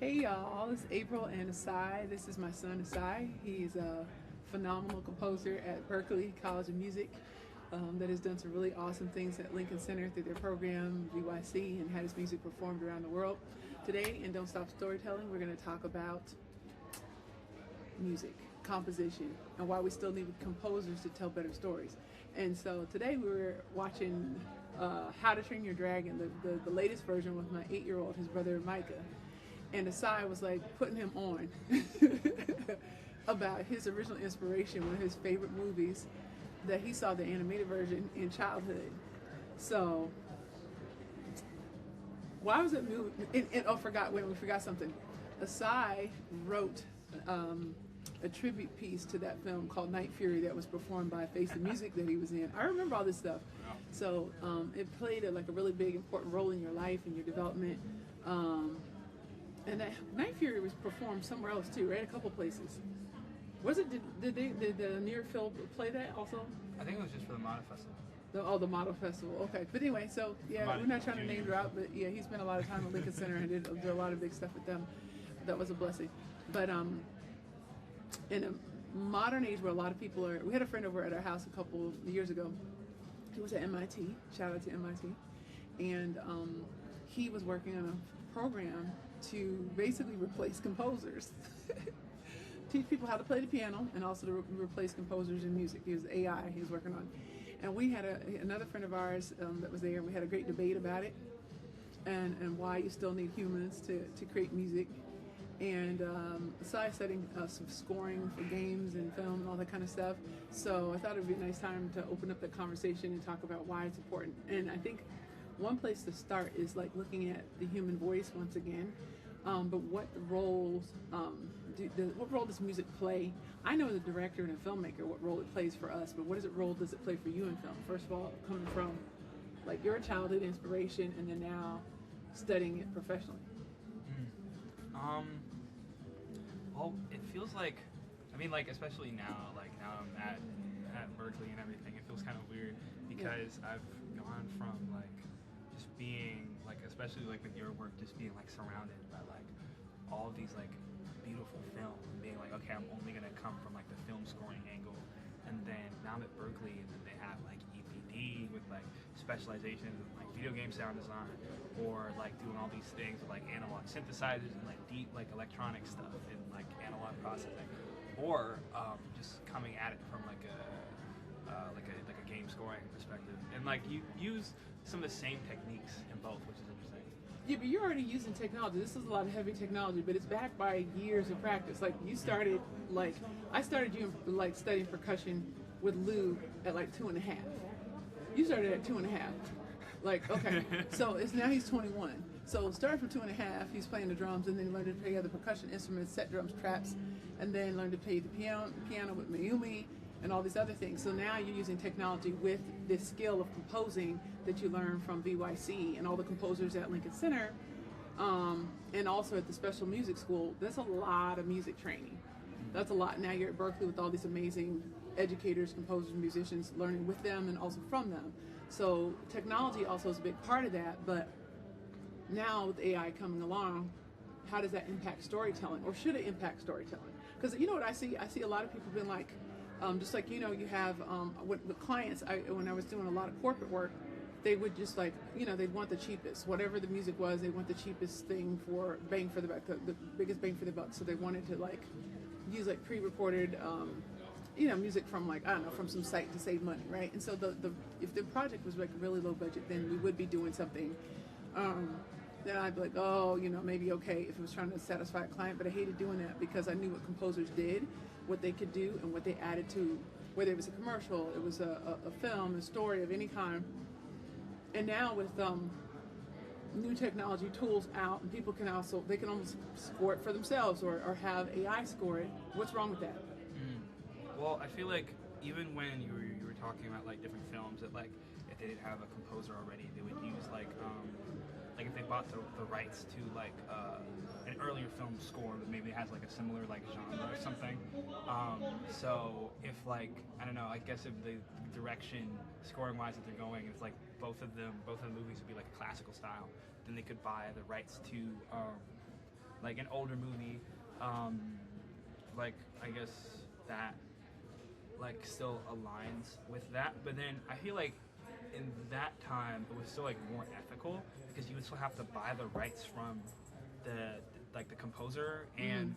Hey y'all, it's April and Isai. This is my son Isai. He's a phenomenal composer at Berklee College of Music that has done some really awesome things at Lincoln Center through their program, VYC, and had his music performed around the world. Today in Don't Stop Storytelling, we're going to talk about music, composition, and why we still need composers to tell better stories. And so today we were watching How to Train Your Dragon, the latest version with my 8-year-old, his brother Micah. And Asai was like putting him on about his original inspiration, one of his favorite movies that he saw the animated version in childhood. So why was it movie? We forgot something. Asai wrote a tribute piece to that film called Night Fury that was performed by Face the Music that he was in. I remember all this stuff. So it played a really big, important role in your life and your development. And that Night Fury was performed somewhere else too, right? A couple places. Was it? Did the Near Phil play that also? I think it was just for the Motif Festival. The Model Festival. Okay, but anyway, so yeah, we're not trying to name drop, but yeah, he spent a lot of time at Lincoln Center and did a lot of big stuff with them. That was a blessing. But in a modern age where a lot of people are, we had a friend over at our house a couple of years ago. He was at MIT. Shout out to MIT, and he was working on a program to basically replace composers. Teach people how to play the piano and also to replace composers in music. He was AI he was working on. And we had another friend of ours that was there. We had a great debate about it and why you still need humans to create music. And aside setting some scoring for games and film and all that kind of stuff. So I thought it would be a nice time to open up the conversation and talk about why it's important. And I think one place to start is like looking at the human voice once again, but what roles, what role does music play? I know as a director and a filmmaker what role it plays for us, but what role does it play for you in film? First of all, coming from like your childhood inspiration and then now studying it professionally. Well, it feels like, especially now, now I'm at Berklee and everything, it feels kind of weird because I've gone from just being especially with your work, just being surrounded by all of these beautiful film and being okay, I'm only gonna come from the film scoring angle, and then now I'm at Berklee and then they have EPD with specializations in video game sound design, or doing all these things with analog synthesizers and deep electronic stuff and analog processing, or just coming at it from a game scoring perspective, and you use some of the same techniques in both, which is interesting. Yeah, but you're already using technology. This is a lot of heavy technology, but it's backed by years of practice. You started, I started you studying percussion with Lou at 2.5. You started at 2.5. Okay, so now he's 21. So starting from 2.5, he's playing the drums, and then he learned to play other percussion instruments, set drums, traps, and then learned to play the piano with Mayumi, and all these other things. So now you're using technology with this skill of composing that you learn from VYC and all the composers at Lincoln Center, and also at the Special Music School. That's a lot of music training. That's a lot. Now you're at Berklee with all these amazing educators, composers, musicians, learning with them and also from them. So technology also is a big part of that, but now with AI coming along, how does that impact storytelling, or should it impact storytelling? Because you know what I see? I see a lot of people being just you have with clients. When I was doing a lot of corporate work, they would just they'd want the cheapest, whatever the music was. They want the cheapest thing for bang for the buck, the biggest bang for the buck. So they wanted to use pre-recorded music from I don't know, from some site to save money, right? And so if the project was really low budget, then we would be doing something. Then I'd be oh, maybe okay if it was trying to satisfy a client, but I hated doing that because I knew what composers did, what they could do, and what they added to, whether it was a commercial, it was a film, a story of any kind. And now with new technology tools out, and people can almost score it for themselves or have AI score it. What's wrong with that? Well, I feel even when you were talking about different films that if they didn't have a composer already, they would use if they bought the rights to an earlier film score that maybe has a similar genre or something. So if I don't know, I guess if the direction scoring wise that they're going, it's both of the movies would be a classical style, then they could buy the rights to like an older movie, like I guess that like still aligns with that. But then I feel like in that time it was still like more ethical because you would still have to buy the rights from the composer and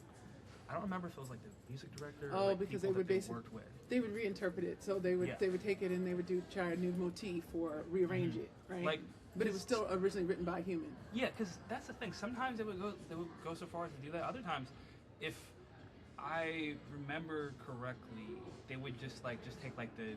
I don't remember if it was like the music director or like because people they would that they worked with. they would reinterpret it. So they would take it and they would try a new motif or rearrange it, right? Like, but it was still originally written by a human. Yeah, because that's the thing. Sometimes they would go so far as to do that. Other times, if I remember correctly, they would just take like the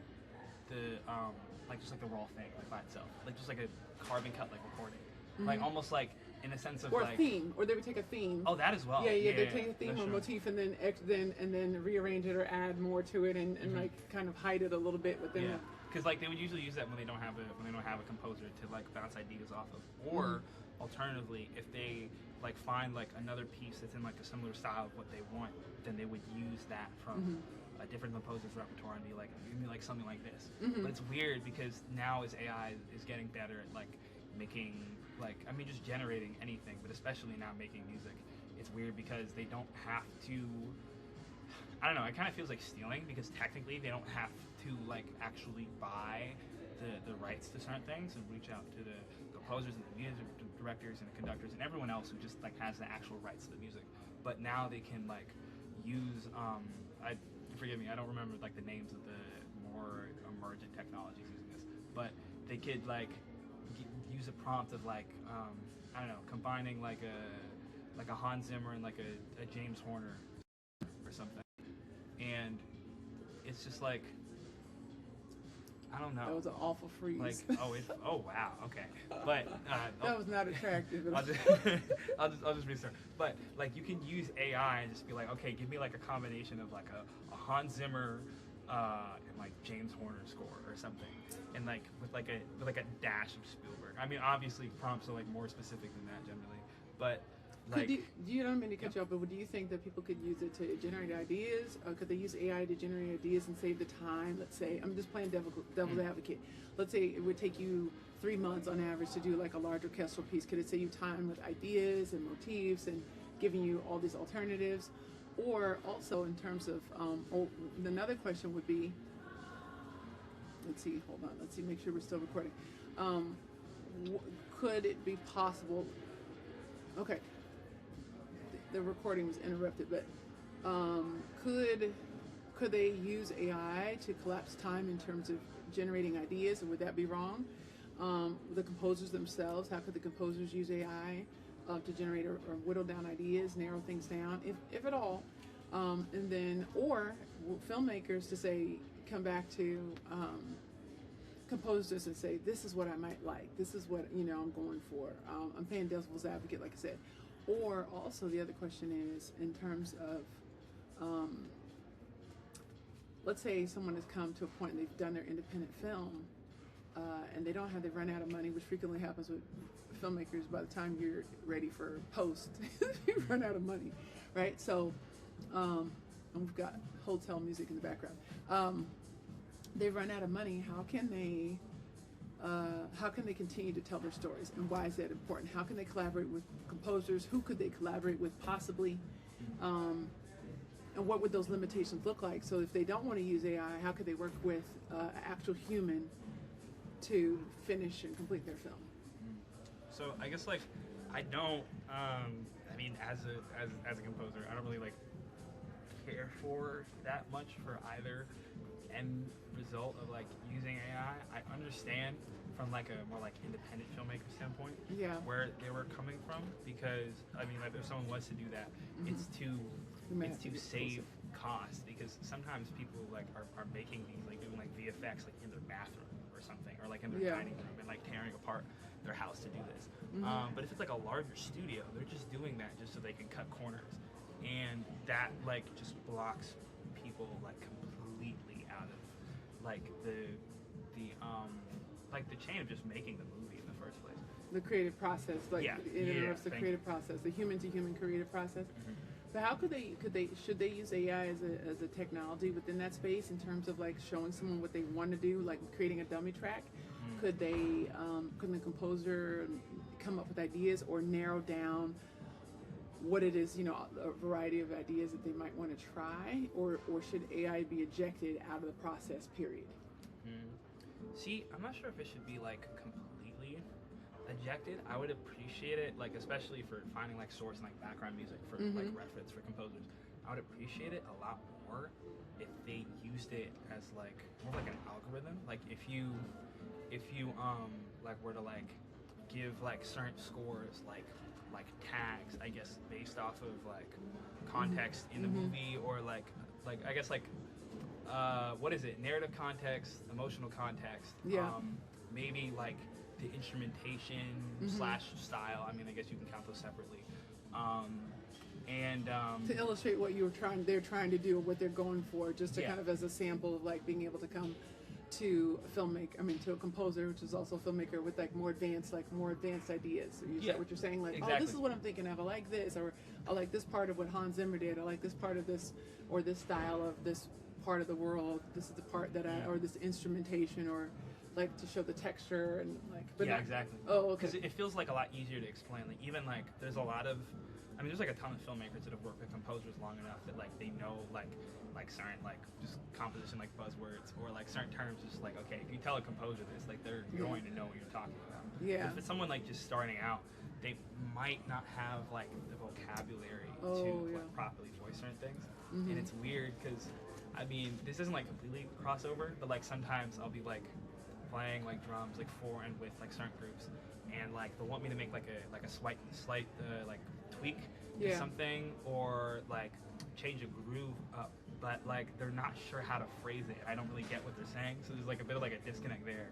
like just like the raw thing like by itself, like just like a carbon cut like recording, like almost like in a sense of or like a theme, or they would take a theme. Oh, that as well. Yeah, they take a theme that's or true. motif and then rearrange it or add more to it and like kind of hide it a little bit within Yeah, it. because like they would usually use that when they don't have a composer to like bounce ideas off of, or alternatively, if they like find like another piece that's in like a similar style of what they want, then they would use that from a different composer's repertoire and be like, give me like something like this. But it's weird because now as AI is getting better at like making just generating anything, but especially now making music, it's weird because they don't have to. I don't know. It kind of feels like stealing because technically they don't have to like actually buy the rights to certain things and reach out to the composers and the music directors and the conductors and everyone else who just like has the actual rights to the music. But now they can like use forgive me, I don't remember like the names of the more emergent technologies using this, but they could like use a prompt of like I don't know, combining like a Hans Zimmer and like a James Horner or something, and it's just like I don't know. That was an awful freeze. Like oh wow, okay, but that was not attractive. I'll just restart. But like you can use AI and just be like, okay, give me like a combination of like a Hans Zimmer and like James Horner score or something, and like with like a dash of Spielberg. I mean, obviously prompts are like more specific than that generally, but like you don't mean to cut you off, but do you think that people could use it to generate ideas? Could they use AI to generate ideas and save the time? Let's say, I'm just playing devil's advocate. Let's say it would take you 3 months on average to do like a large orchestral piece. Could it save you time with ideas and motifs and giving you all these alternatives? Or also in terms of, another question would be, let's see, hold on, let's see, make sure we're still recording. Could it be possible, okay, the recording was interrupted, but could they use AI to collapse time in terms of generating ideas, and would that be wrong? The composers themselves, how could the composers use AI to generate or whittle down ideas, narrow things down, if at all? And then, or filmmakers to say, come back to composers and say, this is what I might like, this is what I'm going for. I'm playing devil's advocate, like I said. Or also the other question is in terms of, let's say someone has come to a point and they've done their independent film and they've run out of money, which frequently happens with filmmakers. By the time you're ready for post, you run out of money, right? So, and we've got hotel music in the background. They've run out of money. How can they continue to tell their stories, and why is that important? How can they collaborate with composers? Who could they collaborate with possibly? And what would those limitations look like? So if they don't want to use AI, how could they work with an actual human to finish and complete their film? So I guess like I don't. I mean, as a composer, I don't really like care for that much for either end result of like using AI. I understand from like a more like independent filmmaker standpoint, where they were coming from, because I mean, like if someone was to do that, it's to save cost, because sometimes people like are making these like doing like VFX like in their bathroom or something, or like in their dining room, and like tearing apart their house to do this. But if it's like a larger studio, they're just doing that just so they can cut corners, and that like just blocks people like completely out of like the chain of just making the movie in the first place. The creative process, it interrupts the creative process, the human to human creative process. So how should they use AI as a technology within that space in terms of like showing someone what they want to do, like creating a dummy track? Could the composer come up with ideas or narrow down what it is, a variety of ideas that they might want to try, or should AI be ejected out of the process, period? See, I'm not sure if it should be like completely ejected. I would appreciate it, like especially for finding like source and like background music for like reference for composers. I would appreciate it a lot more if they used it as like more like an algorithm. Like if you like were to like give like certain scores like tags, I guess, based off of like context in the movie, or like I guess like what is it? Narrative context, emotional context. Yeah. Maybe like the instrumentation slash style. I mean, I guess you can count those separately. To illustrate what they're trying to do, or what they're going for, just to kind of as a sample of like being able to come to to a composer, which is also a filmmaker, with like more advanced ideas. Is that what you're saying? Like, exactly. Oh, this is what I'm thinking of. I like this, or I like this part of what Hans Zimmer did. I like this part of this, or this style of this part of the world. This is the part that or this instrumentation, or like to show the texture and like. But exactly. Oh, okay. Because it feels like a lot easier to explain. Like even like there's a lot of. I mean, there's like a ton of filmmakers that have worked with composers long enough that like they know like certain like just composition like buzzwords, or like certain terms. Just like, okay, if you tell a composer this, like they're going to know what you're talking about. Yeah. But if it's someone like just starting out, they might not have like the vocabulary to like, properly voice certain things, and it's weird because I mean this isn't like completely crossover, but like sometimes I'll be like playing like drums like for and with like certain groups, and like they'll want me to make like a slight like tweak to something, or like change a groove up, but like they're not sure how to phrase it. I don't really get what they're saying, so there's like a bit of like a disconnect there.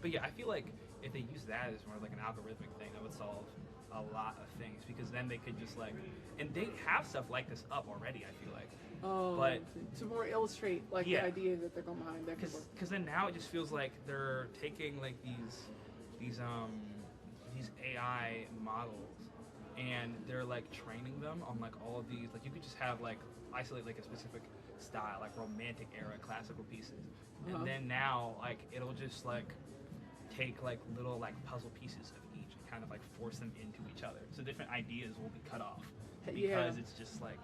But yeah, I feel like if they use that as more like an algorithmic thing, that would solve a lot of things, because then they could just like, and they have stuff like this up already, I feel like. But to more illustrate like the idea that they're going behind that. Because then now it just feels like they're taking like these AI models, and they're like training them on like all of these, like you could just have like isolate like a specific style, like romantic era classical pieces, and then now like it'll just like take like little like puzzle pieces of each and kind of like force them into each other, so different ideas will be cut off because it's just like.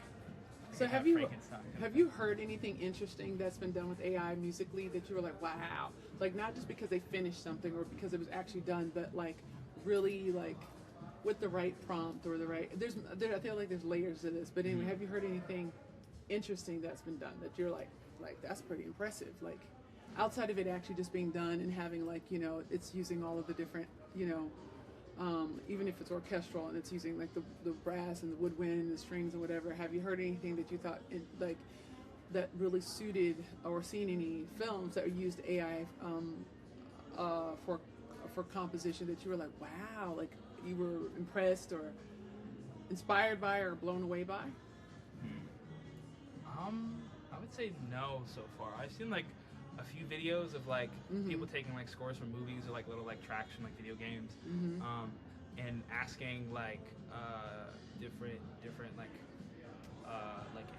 So have you heard anything interesting that's been done with AI musically that you were like, wow, like not just because they finished something or because it was actually done, but like really like with the right prompt or the right, I feel like there's layers to this, but anyway, have you heard anything interesting that's been done that you're like that's pretty impressive, like outside of it actually just being done and having like, it's using all of the different, even if it's orchestral and it's using like the brass and the woodwind and the strings and whatever, have you heard anything that you thought like that really suited, or seen any films that used AI for composition that you were like, wow, like you were impressed or inspired by or blown away by? I would say no so far. I've seen like a few videos of like people taking like scores from movies or like little like tracks from like video games, and asking like different like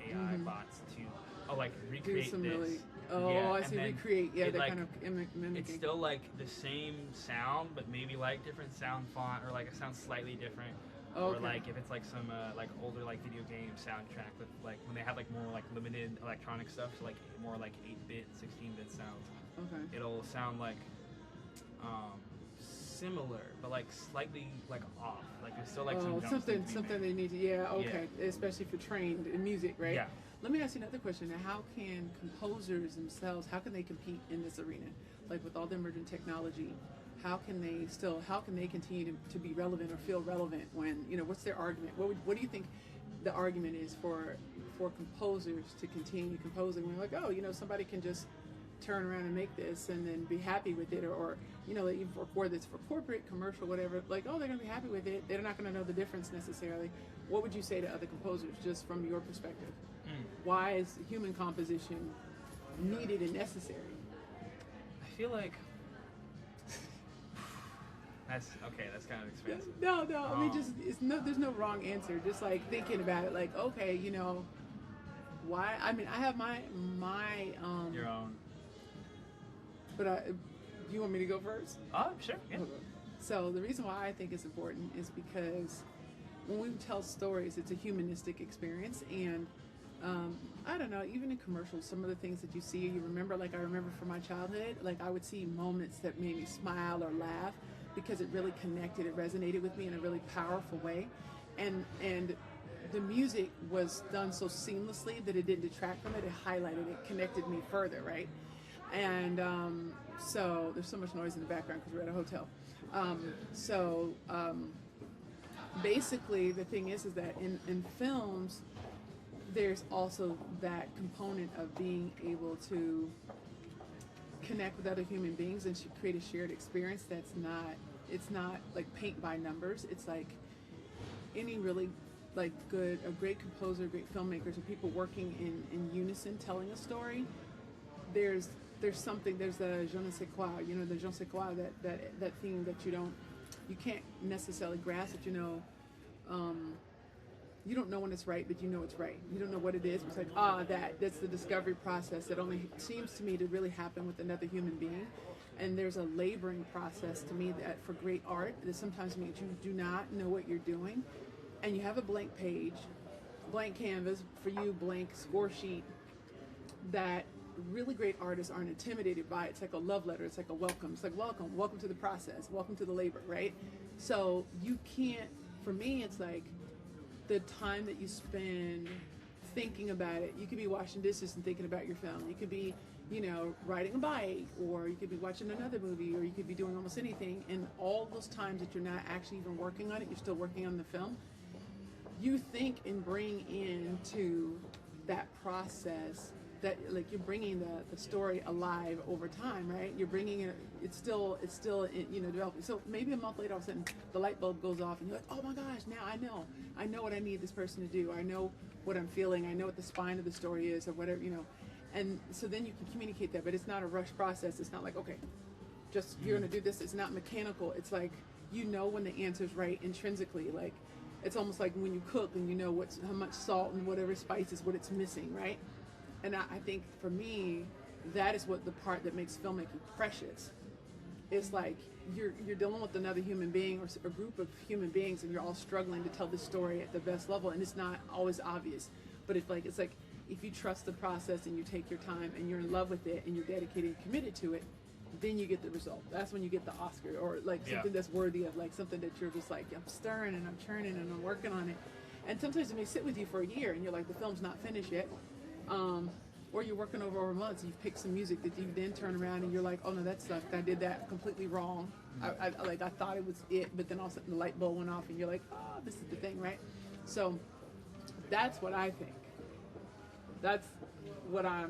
AI bots to like recreate this. Really, I see. Recreate. Yeah, they're like, kind of mimicking. It's still like the same sound, but maybe like different sound font, or like it sounds slightly different. Or like if it's like some like older like video game soundtrack with like when they have like more like limited electronic stuff, so like more like 8-bit, 16-bit sounds. It'll sound like similar, but like slightly like off. Like there's still like some something they need to especially if you're trained in music, right? Yeah. Let me ask you another question. Now, how can composers themselves, how can they compete in this arena? Like with all the emergent technology, how can they continue to be relevant or feel relevant when, what's their argument? What do you think the argument is for composers to continue composing? We're like, somebody can just turn around and make this and then be happy with it, or even for this for corporate, commercial, whatever, like, they're going to be happy with it. They're not going to know the difference necessarily. What would you say to other composers, just from your perspective? Why is human composition needed and necessary? I feel like that's kind of expensive. No. I mean, there's no wrong answer. Just like thinking about it, like, okay, why? I mean, I have my your own. But you want me to go first? Oh, sure. Yeah. So the reason why I think it's important is because when we tell stories, it's a humanistic experience. And I don't know, even in commercials, some of the things that you see, you remember, like I remember from my childhood, like I would see moments that made me smile or laugh because it really connected, it resonated with me in a really powerful way. And the music was done so seamlessly that it didn't detract from it, it highlighted it, connected me further, right? And so there's so much noise in the background because we're at a hotel. Basically the thing is that in films, there's also that component of being able to connect with other human beings and create a shared experience that's not, it's not like paint by numbers. It's like any really like a great composer, great filmmakers, or people working in unison telling a story. There's something, there's the je ne sais quoi, you know, the je ne sais quoi, that theme that you can't necessarily grasp it, you know. You don't know when it's right, but you know it's right. You don't know what it is, but it's like, that's the discovery process that only seems to me to really happen with another human being. And there's a laboring process to me that for great art that sometimes means you do not know what you're doing, and you have a blank page, blank canvas, for you, blank score sheet, that really great artists aren't intimidated by. It's like a love letter. It's like a welcome. It's like, welcome to the process, welcome to the labor, right? So you can't, for me, it's like the time that you spend thinking about it. You could be washing dishes and thinking about your film. You could be, you know, riding a bike, or you could be watching another movie, or you could be doing almost anything. And all those times that you're not actually even working on it, you're still working on the film. You think and bring into that process that, like, you're bringing the story alive over time, right? You're bringing it, it's still, you know, developing. So maybe a month later, all of a sudden, the light bulb goes off, and you're like, oh my gosh, now I know what I need this person to do. I know what I'm feeling. I know what the spine of the story is, or whatever, you know. And so then you can communicate that, but it's not a rush process. It's not like, okay, just you're gonna do this. It's not mechanical. It's like, you know when the answer's right intrinsically. Like, it's almost like when you cook and you know how much salt and whatever spices, what it's missing, right? And I think for me, that is what the part that makes filmmaking precious. It's like you're dealing with another human being or a group of human beings, and you're all struggling to tell this story at the best level, and it's not always obvious. But it's like if you trust the process and you take your time and you're in love with it and you're dedicated and committed to it, then you get the result. That's when you get the Oscar, or like something that's worthy of, like something that you're just like, I'm stirring and I'm churning and I'm working on it. And sometimes it may sit with you for a year and you're like, the film's not finished yet. Or you're working over months and you've picked some music that you then turn around and you're like, oh no, that sucked. I did that completely wrong. I thought it was it, but then all of a sudden the light bulb went off and you're like, oh, this is the thing, right? So that's what I think. That's what I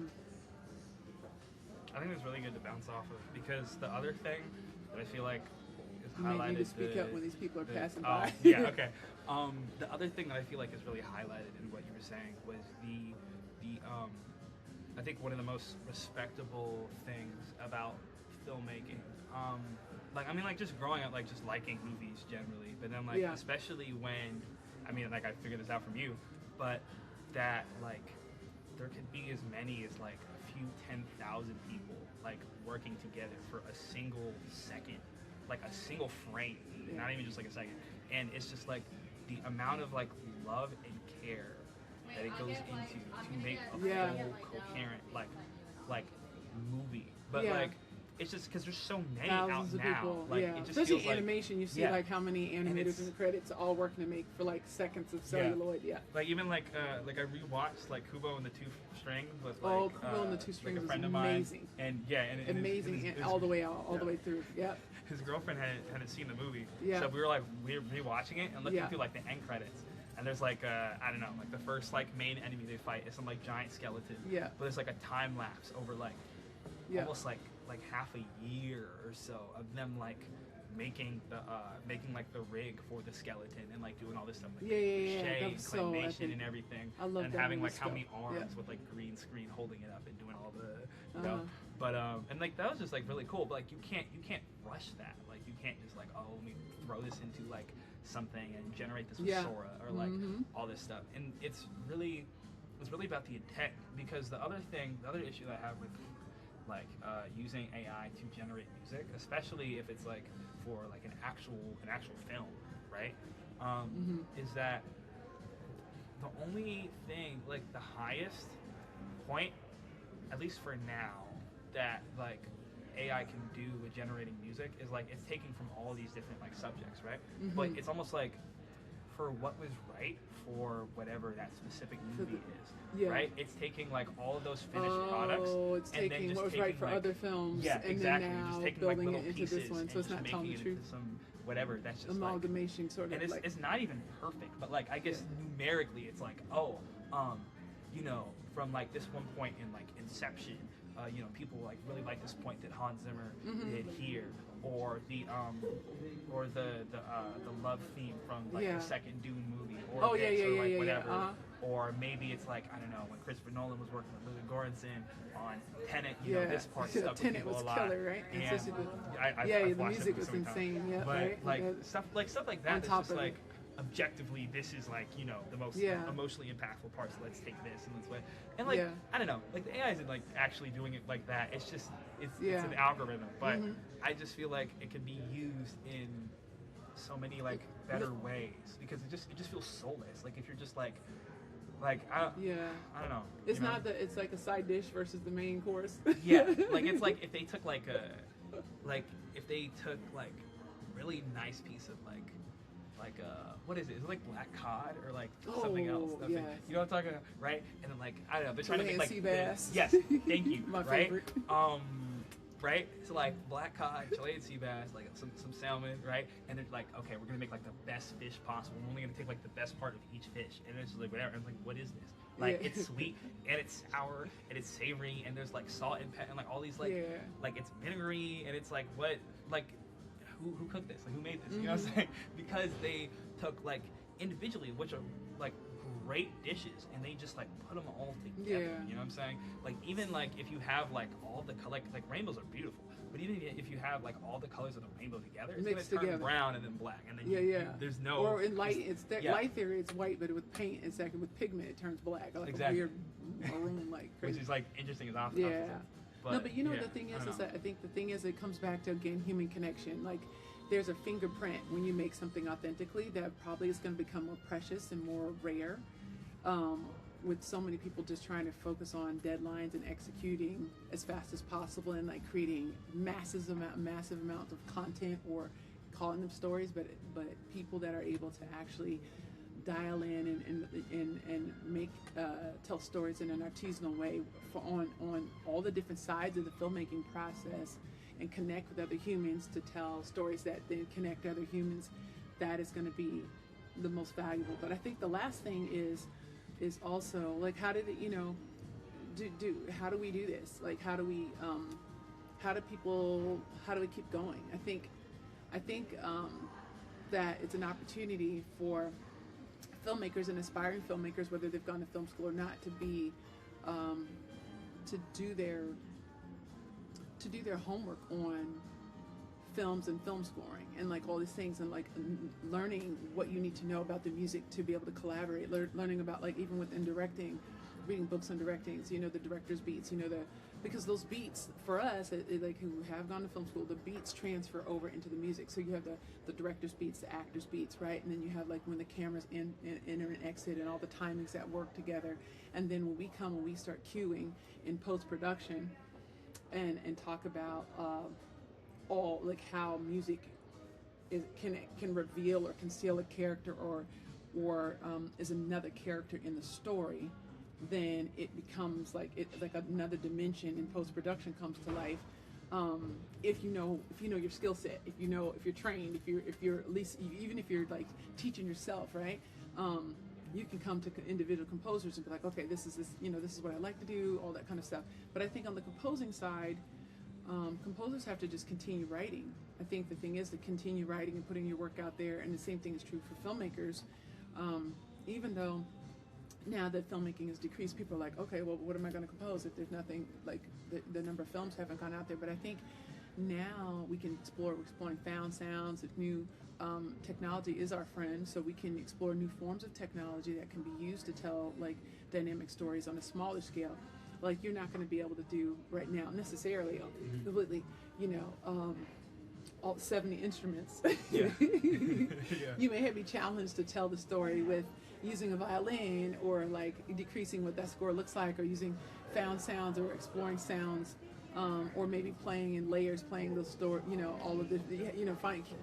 think it's really good to bounce off of, because the other thing that I feel like is highlighted. You need to speak up when these people are passing by. Yeah, okay. The other thing that I feel like is really highlighted in what you were saying was the I think one of the most respectable things about filmmaking. Like just growing up, like just liking movies generally, but then especially when, I figured this out from you, but that like there could be as many as like a few 10,000 people like working together for a single second, like a single frame, not even just like a second, and it's just like the amount of like love and care that it goes into to make a full coherent like movie, but like it's just because there's so many thousands out of now. people. Like it just especially feels animation, like, you see like how many animators in the credits all working to make for like seconds of celluloid. Like even like I rewatched like Kubo and the Two Strings with Kubo and the Two Strings like a friend of amazing. Mine, and amazing and all the way out, all the way through. His girlfriend hadn't seen the movie, so we were rewatching it and looking through like the end credits. And there's like I don't know, like the first like main enemy they fight is some like giant skeleton. But there's like a time lapse over like almost like half a year or so of them like making like the rig for the skeleton and like doing all this stuff like crochet, claymation and everything. I love and that having like stuff. how many arms with like green screen holding it up and doing all the you know. But and like that was just like really cool. But like you can't rush that. Like you can't just like, oh, let me throw this into like something and generate this with Sora or like all this stuff. And it's really about the intent, because the other issue that I have with like using AI to generate music, especially if it's like for like an actual film, right? is that the only thing, like the highest point, at least for now, that like AI can do with generating music is like it's taking from all these different like subjects, right? But it's almost like for what was right for whatever that specific movie is, right? It's taking like all of those finished products. It's taking what was right for other films, yeah, and exactly. then now just taking building like it little into pieces this one, and so it's just not telling the making it truth. into some whatever that's just Amalgamation, like, sort of. and like, it's not even perfect, but like I guess numerically, it's like you know, from like this one point in like Inception, you know, people like really like this point that Hans Zimmer did here, or the love theme from like the second Dune movie, or whatever. Or maybe it's like, I don't know, when Christopher Nolan was working with Louis Goranson on Tenet, you know, this part stuck with Tenet people was a lot. killer, right? And the watched music it was so many insane, times. yeah, But right? like stuff like that, it's just like it. objectively, this is like, you know, the most emotionally impactful part, so let's take this and let's and like I don't know, like the AI isn't like actually doing it like that. It's just it's an algorithm, but I just feel like it can be used in so many like better ways, because it just feels soulless. Like if you're just like I don't know. It's not that it's like a side dish versus the main course. Yeah, like it's like if they took like really nice piece of like what is it? Is it like black cod or like something else? Yes. You know what I'm talking about, right? And then like I don't know, they're trying to make like sea bass. yes, thank you. My right? favorite. Right? So like black cod, Chilean sea bass, like some salmon, right? And they're like, okay, we're gonna make like the best fish possible. We're only gonna take like the best part of each fish, and it's just like whatever. And I'm like, what is this? Like it's sweet and it's sour and it's savory and there's like salt and and like all these like it's vinegary and it's like what like who cooked this? Like who made this? You know what I'm saying? Because they took like individually, which are like great dishes, and they just like put them all together. You know what I'm saying? Like even like if you have like all the like rainbows are beautiful, but even if you have like all the colors of the rainbow together, it's mixed gonna turn together, brown and then black, and then there's no. Or in light, light theory, it's white, but with paint, it's like with pigment, it turns black, like a weird maroon, like crazy. Which is like interesting as often. But you know the thing is that I think the thing is it comes back to again human connection. Like there's a fingerprint when you make something authentically that probably is going to become more precious and more rare. With so many people just trying to focus on deadlines and executing as fast as possible and like creating massive amounts of content or calling them stories, but people that are able to actually dial in and make tell stories in an artisanal way on all the different sides of the filmmaking process and connect with other humans to tell stories that then connect other humans, that is going to be the most valuable. But I think the last thing is also like how did it, you know, how do we do this? Like how do we keep going? I think that it's an opportunity for filmmakers and aspiring filmmakers, whether they've gone to film school or not, to be to do their homework on films and film scoring and like all these things, and like learning what you need to know about the music to be able to collaborate, learning about like even within directing, reading books on directing, so you know the director's beats, you know because those beats for us like who have gone to film school, the beats transfer over into the music. So you have the director's beats, the actor's beats, right? And then you have like when the cameras enter and exit and all the timings that work together. And then when we start cueing in post-production and talk about all like how music can reveal or conceal a character or is another character in the story, then it becomes like another dimension in post-production comes to life. If you know your skill set, if you're trained, if you're at least, even if you're like teaching yourself, right? You can come to individual composers and be like, okay, this is what I like to do, all that kind of stuff. But I think on the composing side, composers have to just continue writing. I think the thing is to continue writing and putting your work out there, and the same thing is true for filmmakers. Even though now that filmmaking has decreased, people are like, okay, well, what am I going to compose if there's nothing, like the number of films haven't gone out there. But I think now we're exploring found sounds. If new technology is our friend, so we can explore new forms of technology that can be used to tell like dynamic stories on a smaller scale. Like you're not going to be able to do right now necessarily completely, all 70 instruments. Yeah. You may be challenged to tell the story with using a violin, or like decreasing what that score looks like, or using found sounds, or exploring sounds, or maybe playing in layers, playing the story, all of the,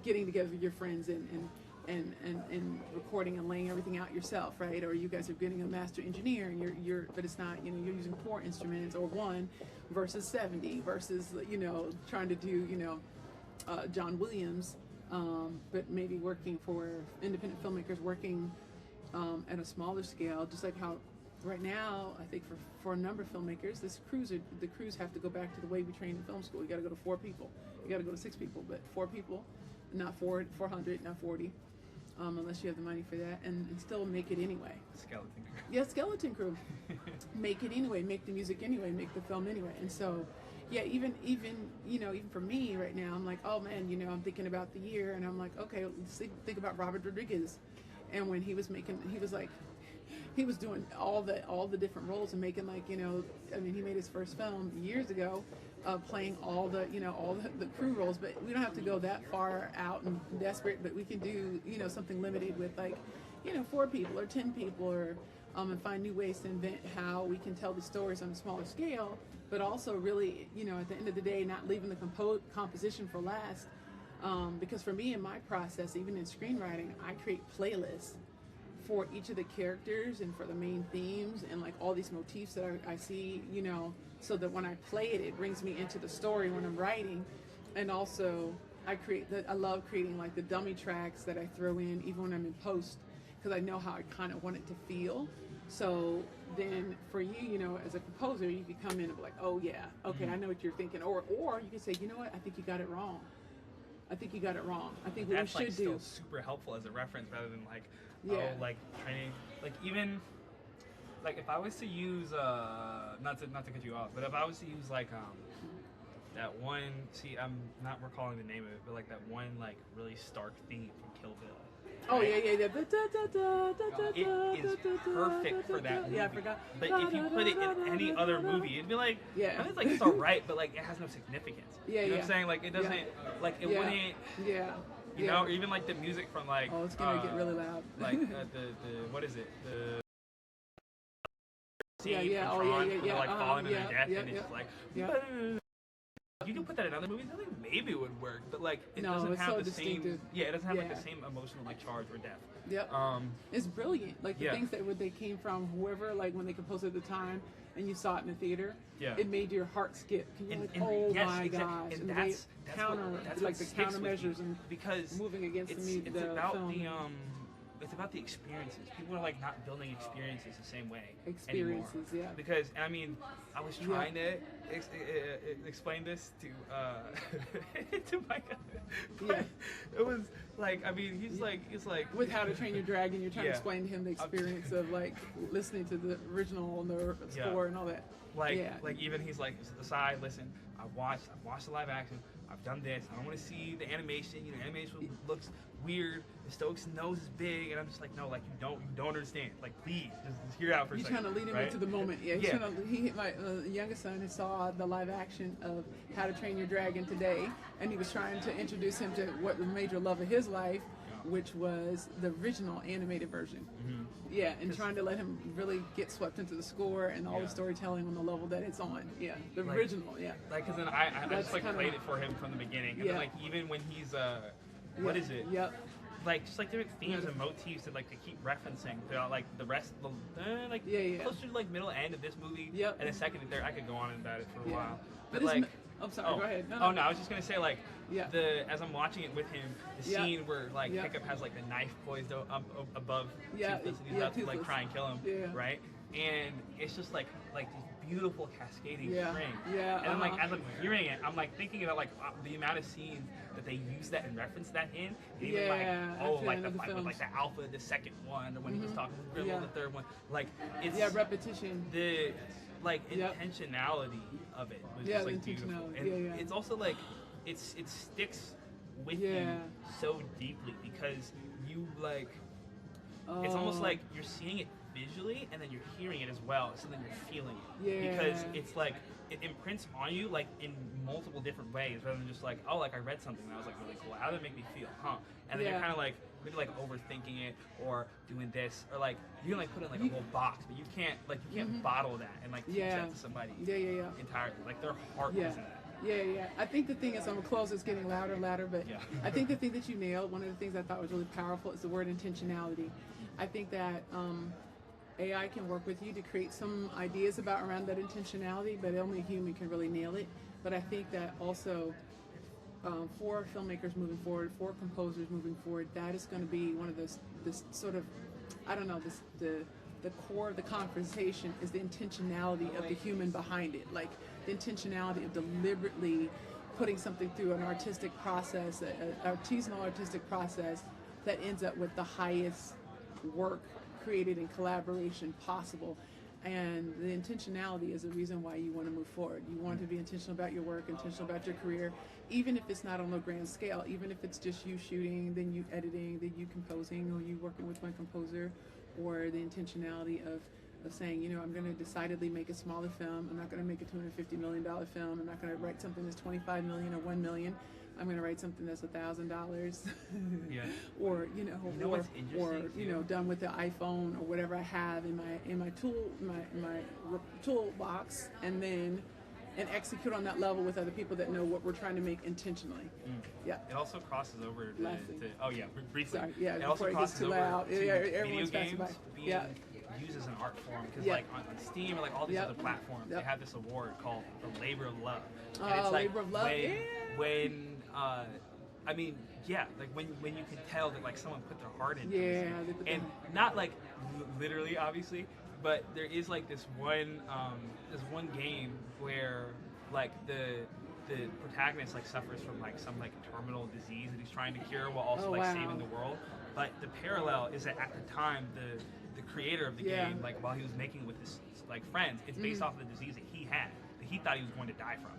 getting together with your friends and recording and laying everything out yourself, right? Or you guys are getting a master engineer, and but it's not, you're using 4 instruments, or 1 versus 70 versus, trying to do, John Williams, but maybe working for independent filmmakers, working at a smaller scale, just like how right now, I think for a number of filmmakers, the crews have to go back to the way we trained in film school. You got to go to 4 people. You got to go to 6 people, but 4 people, not 400, not 40, unless you have the money for that, and still make it anyway. Skeleton crew. Yeah, skeleton crew. Make it anyway. Make the music anyway. Make the film anyway. And so, yeah, even for me right now, I'm like, oh man, I'm thinking about the year, and I'm like, okay, let's think about Robert Rodriguez, and when he was doing all the different roles and making, like, he made his first film years ago, playing all the crew roles, but we don't have to go that far out and desperate, but we can do, something limited with, like, 4 people or 10 people, or and find new ways to invent how we can tell the stories on a smaller scale, but also really, at the end of the day, not leaving the composition for last, because for me, in my process, even in screenwriting, I create playlists for each of the characters and for the main themes and, like, all these motifs that I see, so that when I play it, it brings me into the story when I'm writing. And also I love creating, like, the dummy tracks that I throw in even when I'm in post, because I know how I kind of want it to feel. So then for you, as a composer, you could come in and be like, oh yeah, okay, I know what you're thinking. Or you could say, you know what, I think you got it wrong. I think what that's, we should do. That's still super helpful as a reference, rather than like, training, like, even like if I was to use not to cut you off, but if I was to use like that one, I'm not recalling the name of it, but like that one, like, really stark theme from Kill Bill. Oh, right? yeah. It is perfect for that movie. Yeah, I forgot. But if you put it in any other movie, it'd be like, it's like, it's alright, but like it has no significance. Yeah, you know what I'm saying? Like, it doesn't, like, it wouldn't. Yeah. You know, or even like the music from, like, oh, it's gonna get really loud. Like the what is it? The yeah. Tron, when they're, like, falling to their death, and it's just like. You can put that in other movies. I think maybe it would work, but like it doesn't have the same. Yeah, it doesn't have like the same emotional, like, charge or depth. Yep. It's brilliant. Like the things that they came from, whoever, like, when they composed at the time, and you saw it in the theater. Yeah. It made your heart skip. And you're like, oh my gosh! And that's the countermeasures and because moving against it's about film. It's about the experiences. People are, like, not building experiences the same way anymore. Yeah. Because, I mean, I was trying to explain this to to Micah. But it was like, I mean, he's like with How to Train Your Dragon, you're trying to explain to him the experience of, like, listening to the original and the score and all that. Like even he's like, aside, listen, I've watched the live action. I've done this. I don't want to see the animation. Animation looks weird. The Stokes' nose is big, and I'm just like, no, like, you don't understand. Like, please, just hear it out for a second. You're trying to lead him into the moment. Yeah. My youngest son saw the live action of How to Train Your Dragon today, and he was trying to introduce him to what the major love of his life, which was the original animated version. Mm-hmm. Yeah, and trying to let him really get swept into the score and all the storytelling on the level that it's on. Yeah, the original. Yeah. Like, because then I just, like, played it for him from the beginning, and then, like, even when he's what is it? Yep. Like, just like different themes and motifs that, like, they keep referencing throughout, like, the rest of the closer to, like, middle end of this movie. Yep. And the second and third, I could go on about it for a while. But like, I'm sorry. Go ahead. No, I was just gonna say, like, as I'm watching it with him, the scene where, like, Hiccup has, like, the knife poised above Toothless, and he's about to, like, try and kill him, right? And it's just like this beautiful cascading string. Yeah. And I'm like, as I'm hearing it, I'm like thinking about, like, the amount of scenes that they use that and reference that in. And even like the Alpha, the second one, or when he was talking with Grimble, the third one. Like, it's repetition. The, like, intentionality of it was just, like, beautiful. And it's also, like, it sticks with you so deeply because you, like, It's almost Oh. like you're seeing it visually and then you're hearing it as well, so then you're feeling it. Yeah. Because it's like it imprints on you like in multiple different ways, rather than just like, oh, like I read something that was like really cool. How did it make me feel? Huh? And then Yeah. you're kind of like maybe like overthinking it or doing this, or like you can like put it in like a whole box, but you can't bottle that and like teach Yeah. that to somebody Yeah. entirely. Like their heart Yeah. is in that. Yeah. I think the thing is, I'm gonna close. It's getting louder and louder, but Yeah. I think the thing that you nailed, one of the things I thought was really powerful, is the word intentionality. I think that AI can work with you to create some ideas around that intentionality, but only a human can really nail it. But I think that also for filmmakers moving forward, for composers moving forward, that is going to be one of this sort of, I don't know, the core of the conversation is the intentionality of the human behind it, like the intentionality of deliberately putting something through an artistic process, an artisanal artistic process that ends up with the highest work created in collaboration possible. And the intentionality is the reason why you want to move forward. You want to be intentional about your work, intentional about your career, even if it's not on a grand scale, even if it's just you shooting, then you editing, then you composing, or you working with one composer, or the intentionality of saying, you know, I'm going to decidedly make a smaller film. I'm not going to make a $250 million film. I'm not going to write something that's $25 million or $1 million. I'm going to write something that's $1,000, Yeah. or what's interesting or too? done with the iPhone or whatever I have in my toolbox, and execute on that level with other people that know what we're trying to make intentionally. Yeah. It also crosses over to Lastly. briefly. Sorry, yeah, It also before it gets crosses too over loud. to Yeah, video everyone's passing games by. being Yeah. used as an art form, because Yeah. like on Steam or like all these Yep. other platforms, Yep. they have this award called the Labor of Love. Oh, And it's like Labor of Love, when, yeah. when I mean, yeah, like when you can tell that like someone put their heart into Yeah, this, they put and their- not like literally, obviously, but there is like this one game where like the protagonist like suffers from like some like terminal disease that he's trying to cure while also Oh, like wow. saving the world. But the parallel is that at the time the creator of the Yeah. game, like while he was making it with his like friends, it's based off of the disease that he had that he thought he was going to die from.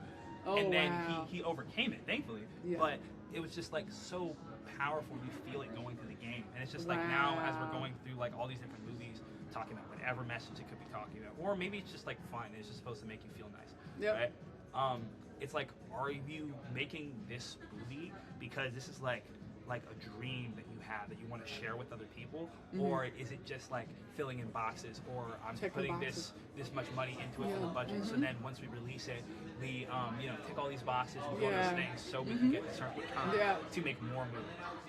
Oh, And then wow. he overcame it, thankfully. Yeah. But it was just like so powerful. You feel it going through the game, and it's just like now as we're Wow. going through like all these different movies, talking about whatever message it could be talking about, or maybe it's just like fun. It's just supposed to make you feel nice, Yep. right? It's like, are you making this movie because this is like a dream that you have that you want to share with other people, or is it just like filling in boxes, or I'm Checking putting boxes. this much money into it for the Yeah. budget, so then once we release it, we tick all these boxes and do all Yeah. these things so we can get a certain return Yeah. to make more movies.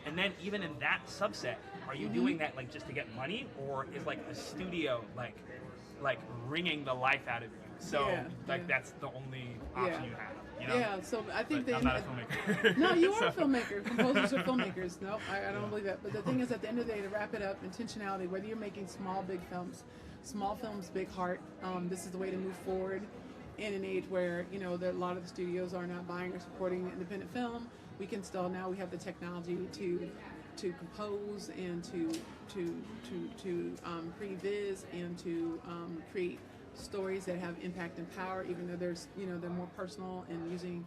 And then even in that subset, are you doing that like just to get money, or is like the studio like wringing the life out of you? So Yeah, like yeah. that's the only option Yeah. you have. You know? Yeah, so I think But I'm not a filmmaker. No, you are a So- filmmaker. Composers are filmmakers. No, I don't believe that. But the thing is, at the end of the day, to wrap it up, intentionality, whether you're making small films, big heart, this is the way to move forward in an age where, a lot of the studios are not buying or supporting independent film. We can still, now we have the technology to compose and to pre-viz and to create stories that have impact and power, even though they're more personal and using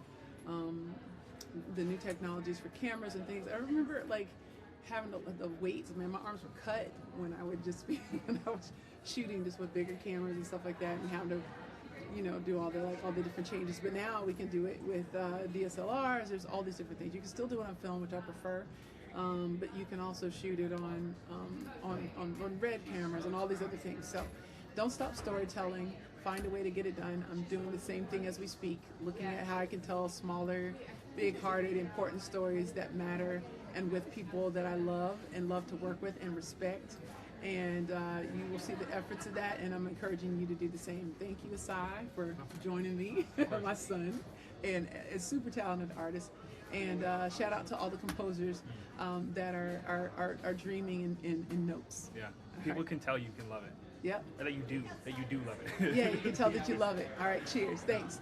the new technologies for cameras and things. I remember like having the weights. Man, my arms were cut when I would just be when I was shooting just with bigger cameras and stuff like that, and having to do all the different changes. But now we can do it with DSLRs. There's all these different things. You can still do it on film, which I prefer. But you can also shoot it on red cameras and all these other things. So don't stop storytelling. Find a way to get it done. I'm doing the same thing as we speak, looking at how I can tell smaller, big-hearted, important stories that matter, and with people that I love and love to work with and respect. And you will see the efforts of that, and I'm encouraging you to do the same. Thank you, Isai, for joining me, my son, and a super talented artist. And shout out to all the composers that are dreaming in notes. Yeah, people can tell you can love it. Yep. Or that you do love it. Yeah, you can tell that you love it. All right, cheers. Thanks.